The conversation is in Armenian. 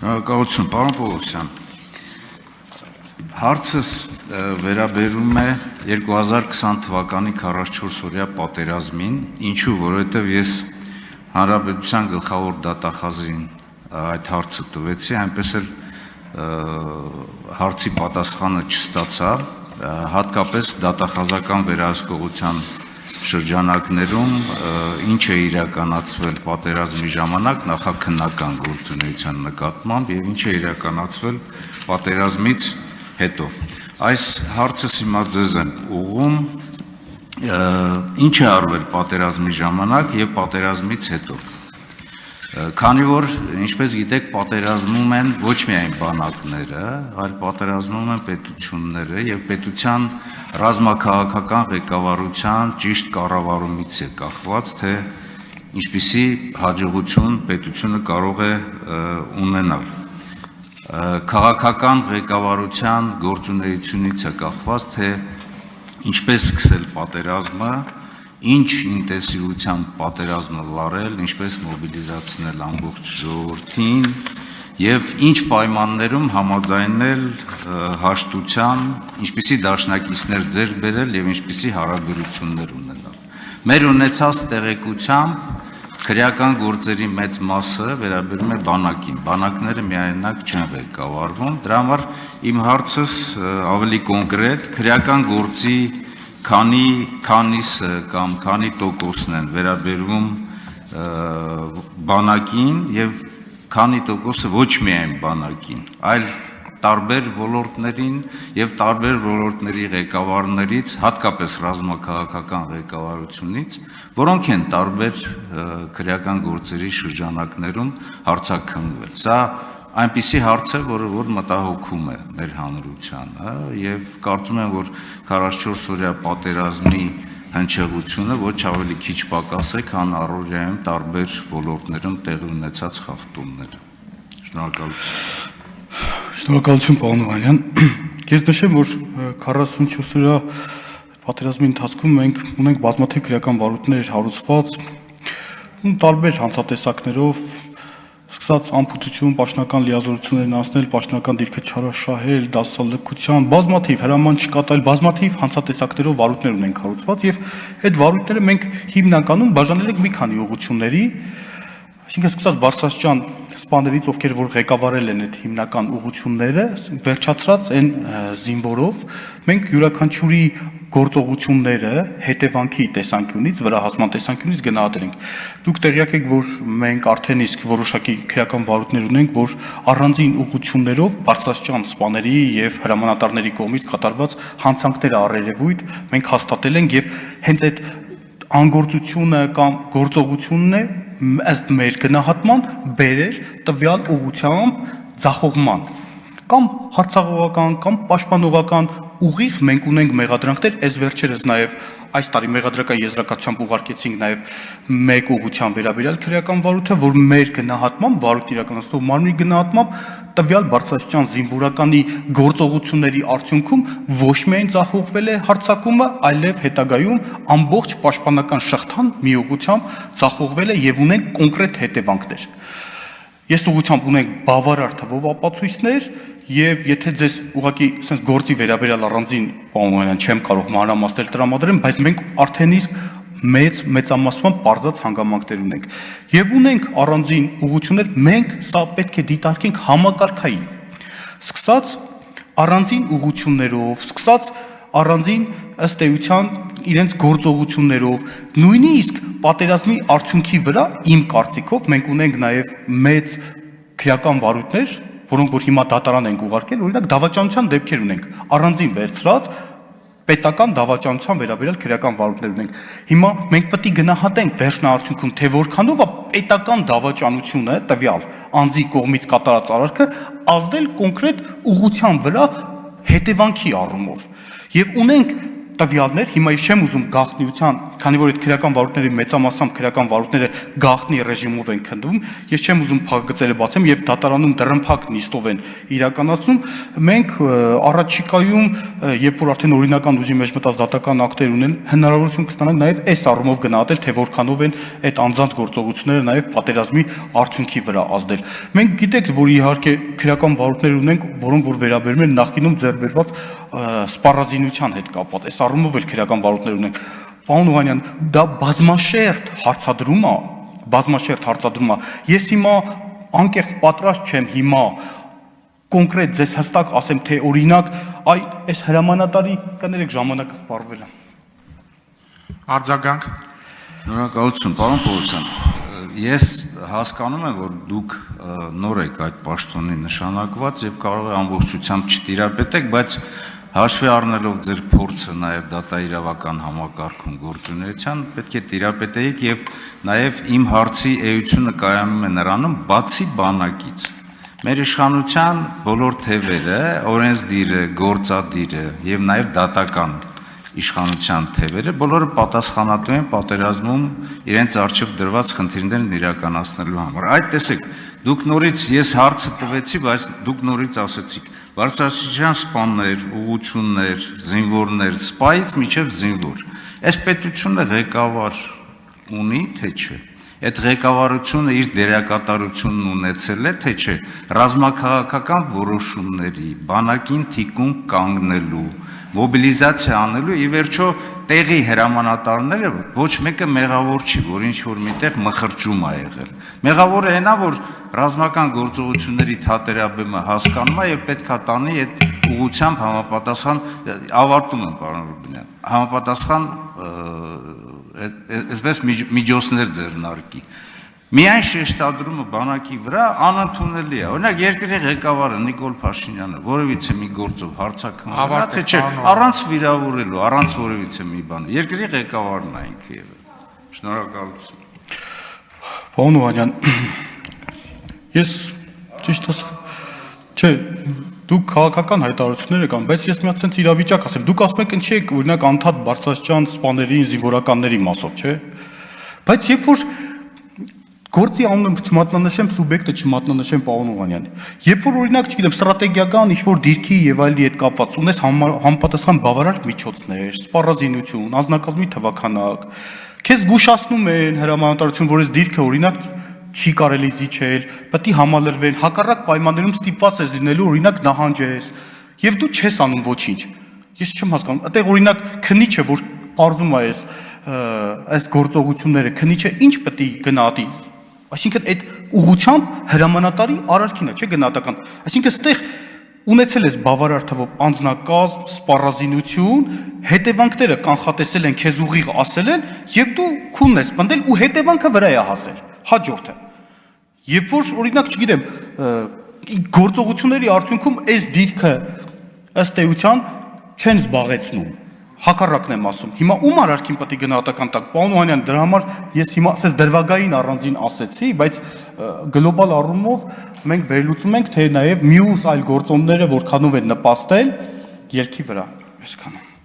Շնորհակալություն, պարոն Պողոսյան։ Հարցս վերաբերում է 2020 թվականի 44-օրյա պատերազմին, ինչու, որովհետև ես Հանրապետության գլխավոր դատախազին այդ հարցը տվեցի, այնպես էլ հարցի պատասխանը չստացա, հատկապես դատախազական վերահսկողության շրջանակներում ինչ է իրականացվել պատերազմի ժամանակ նախաքննական գործունեության նկատմամբ եւ ինչ է իրականացվել պատերազմից հետո։ Այս հարցս հիմա ձեզ եմ ուղղում, ինչ է արվել պատերազմի ժամանակ եւ պատերազմից հետո։ Քանի որ, ինչպես գիտեք, պատերազմում են ոչ միայն բանակները, այլ պատերազմում են պետությունները եւ պետության ռազմաքաղաքական ղեկավարության ճիշտ կառավարումից է կախված, թե ինչպիսի հաջողություն պետությունը կարող է ունենալ։ Քաղաքական ղեկավարության գործունեությունից է կախված, թե ինչպես սկսել պատերազմը, ինչ ինտենսիվությամբ պատերազմը վարել, ինչպես մոբիլիզացնել ամբողջ ժողովրդին եւ ինչ պայմաններում համաձայնել հաշտության, ինչպիսի դաշնակիցներ ձեռք բերել եւ ինչպիսի հարաբերություններ ունենալ։ Մեր ունեցած տեղեկությամբ քրեական գործերի մեծ մասը վերաբերում է բանակին։ Բանակները միայնակ չեն ղեկավարվում, դրա համար իմ հարցս ավելի կոնկրետ, քրեական գործի քանիսը կամ քանի տոկոսն են վերաբերվում բանակին եւ քանի տոկոսը ոչ միայն բանակին, այլ տարբեր ոլորտներին եւ տարբեր ոլորտների ղեկավարներից, հատկապես ռազմաքաղաքական ղեկավարությունից, որոնք են տարբեր քրեական գործերի շրջանակներում հարցաքննվել։ Սա այնպիսի հարց է, որ մտահոգում է մեր հանրությանը եւ կարծում եմ, որ 44-օրյա պատերազմի հնչեղությունը ոչ ավելի քիչ պակաս է, քան առօրյայում տարբեր ոլորտներում տեղի ունեցած խախտումները։ Շնորհակալություն։ Շնորհակալություն, պարոն Օհանյան։ Ես նշեմ, որ 44-օրյա պատերազմի ընթացքում մենք ունենք բազմաթիվ քրեական վարույթներ հարուցված տարբեր հանցատեսակներով, սկսած անփութություն, պաշտոնական լիազորություններն անցնել, պաշտոնական դիրքը չարաշահել, դասալքության, բազմաթիվ հրաման չկատարել, բազմաթիվ հանցատեսակներով վարույթներ ունենք հարուցված եւ այդ վարույթները մենք հիմնականում բաժանել ենք մի քանի ուղղությունների, այսինքն սկսած բարձրաստիճան սպաներից, ովքեր որ ղեկավարել են այդ հիմնական ուղղությունները, վերջացրած այն զինվորով, մենք յուրաքանչյուրի գործողությունները հետևանքի տեսանկյունից, վրահասման տեսանկյունից գնահատել ենք։ Դուք տեղյակ եք, որ մենք արդեն իսկ որոշակի քրեական վարույթներ ունենք, որ առանձին ուղղություններով բարձրաստիճան սպաների եւ հրամանատարների կողմից կատարված հանցանքները առերևույթ մենք հաստատել ենք եւ հենց այդ անգործությունը կամ գործողությունն է ըստ մեր գնահատման բերեր տվյալ ուղղությամբ ձախողման կամ հարցաղողական կամ պաշտպանողական ուղիղ մենք ունենք մեղադրանքներ, այս վերջերս նաև այս տարի մեղադրական եզրակացությամբ ուղարկեցինք նաև մեկ ուղղության վերաբերյալ քրեական վարույթը, որ մեր գնահատմամբ, վարույթ իրականացնող մարմնի գնահատմամբ տվյալ բարձրաստիճան զինվորականի գործողությունների արդյունքում ոչ միայն ձախողվել է հարձակումը, այլև հետագայում ամբողջ պաշտպանական շղթան մի ուղղությամբ ձախողվել է եւ ունենք կոնկրետ հետևանքներ։ Ես ուղղությամբ ունենք բավարար թվով ապացույցներ եւ եթե ձեզ ուղղակի sense գործի վերաբերյալ առանձին բանոյան չեմ կարող մանրամասներ տրամադրեմ, բայց մենք արդեն իսկ մեծամասնությամբ բարձած հանգամանքներ ունենք եւ ունենք առանձին ուղղություններ, մենք սա պետք է դիտարկենք համակարգային, սկսած առանձին ուղղություններով, սկսած առանձին ըստ էության իրենց գործողություններով, նույնիսկ պատերազմի արդյունքի վրա իմ կարծիքով մենք ունենք նաև մեծ քրեական վարույթներ, որոնք որ հիմա դատարան ենք ուղարկել, օրինակ դավաճանության դեպքեր ունենք, առանձին վերցրած պետական դավաճանության վերաբերյալ քրեական վարույթներ ունենք։ Հիմա մենք պետք է գնահատենք վերջնաարդյունքում, թե որքանով է պետական դավաճանությունը տվյալ անձի կողմից կատարած արարքը ազդել կոնկրետ ուղղության վրա հետևանքի առումով։ Եվ ունենք տվյալներ, հիմա ես չեմ ուզում գաղտնիության, քանի որ այդ քրեական վարույթների մեծամասամբ քրեական վարույթները գաղտնի ռեժիմով են քննվում, ես չեմ ուզում փակագծերը բացեմ եւ դատարանում դրամփակ նիստով են իրականացնում, մենք առաջիկայում, երբ որ արդեն օրինական ուժի մեջ մտած դատական ակտեր ունեն, հնարավորություն կստանանք նաեւ այս առումով գնահատել, թե որքանով են այդ անձանց գործողությունները նաեւ պատերազմի արդյունքի վրա ազդել։ Մենք գիտեք, որ իհարկե քրեական վարույթներ ունենք, որոնք որ վերաբերում են նախկինում ձեռբերված սպառազինության հետ կապված, այս առումով էլ քրեական վարույթներ ունենք։ Պարոն Օհանյան, դա բազմաշերտ հարցադրում է։ Ես հիմա անկեղծ պատրաստ չեմ հիմա կոնկրետ ձեզ հստակ ասեմ, թե օրինակ այս հրամանատարի կներեք ժամանակը սպառվել է։ Արձագանք։ Շնորհակալություն, պարոն Պողոսյան։ Ես հասկանում եմ, որ դուք նոր եք այդ պաշտոնի նշանակված եւ կարող է ամբողջությամբ չտիրապետեք, բայց հաշվի առնելով ձեր փորձը նաեւ դատաիրավական համակարգում գործունեության, պետք է տիրապետեիք եւ նաեւ իմ հարցի էությունը կայանում է նրանում, բացի բանակից։ Մեր իշխանության բոլոր թևերը, օրենսդիրը, գործադիրը եւ նաեւ դատական իշխանության թևերը բոլորը պատասխանատու են պատերազմում իրենց արժեվ դրված խնդիրներն իրականացնելու համար։ Այդ տեսեք, դուք նորից ես հարցը տվեցի, բայց դուք նորից ասացիք, բարձրաստիճան սպաներ, ուղղություններ, զինվորներ, սպայից մինչև զինվոր։ Այս պետությունը ղեկավար ունի, թե չէ։ Այդ ղեկավարությունը իր դերակատարությունն ունեցել է, թե չէ։ Ռազմաքաղաքական որոշումների, բանակին թիկուն կանգնելու, մոբիլիզացիա անելու ի վերջո տեղի հրամանատարները ոչ մեկը մեղավոր չի, որ ինչ որ միտեղ մխրճում է եղել։ Մեղավորը այնա, որ ռազմական գործողությունների թատերաբեմը հասկանում է եւ պետքա տանի այդ ուղղությամբ համապատասխան ավարտում եմ, պարոն Ռուբինյան, համապատասխան այսպես միջոցներ ձեռնարկի։ Միայն շեշտադրումը բանակի վրա անընդունելի է։ Օրինակ երկրի ղեկավարը Նիկոլ Փաշինյանը որևիցե մի գործով հարցակնվելա, թե չէ, առանց վիրավորելու, առանց որևիցե մի բան։ Երկրի ղեկավարն է ինքը եղել։ Շնորհակալություն։ Պարոն Օհանյան, ես ճիշտ ասեմ, չէ, դուք քաղաքական հայտարարություններ եք անում, բայց ես մի հատ ցենց իրավիճակ ասեմ։ Դուք ասում եք ինչի եք օրինակ անդադ բարձրաստիճան սպաների, զինվորականների մասով, չէ։ Բայց երբ որ գործի անունը չմատնանշեմ, սուբյեկտը չմատնանշեմ, պարոն Օհանյան, երբ որ օրինակ, չգիտեմ, ստրատեգիական ինչ-որ դիրքի եւ այլի հետ կապված ունես համապատասխան բավարար միջոցներ, սպառազինություն, անձնակազմի թվաքանակ, քեզ զգուշացնում են հրամանատարություն, որ այս դիրքը օրինակ չի կարելի զիջել, պետք է համալրվեն, հակառակ պայմաններում ստիպված ես լինելու օրինակ նահանջես, եւ դու չես անում ոչինչ։ Ես չեմ հասկանում, այդտեղ օրինակ քնիչը, որ արզում է այս գործողությունները, քնիչը ինչ պետք է գնահատի։ Այսինքն այդ ուղղությամբ հրամանատարի արարքին է, չէ՞ գնահատական։ Այսինքն այստեղ ունեցել ես բավարար թվով անձնակազմ, սպառազինություն, հետևանքները կանխատեսել են, քեզ ուղիղ ասել են, եւ դու քունն ես պնդել ու հետևանքը վրա է հասել։ Հաջորդը։ Երբ որ օրինակ, չգիտեմ, գործողությունների արդյունքում այս դիրքը ըստ էության չեն զբաղեցնում։ Հակառակն եմ ասում։ Հիմա ում արարքին պետք է գնահատական տանք։ Պարոն Օհանյան, դրա համար ես հիմա ասես դրվագային առանձին ասեցի, բայց գլոբալ առումով մենք վերլուծում ենք, թե նաև մյուս այլ գործոնները որքանով են նպաստել երկի վրա։ Այսքանը։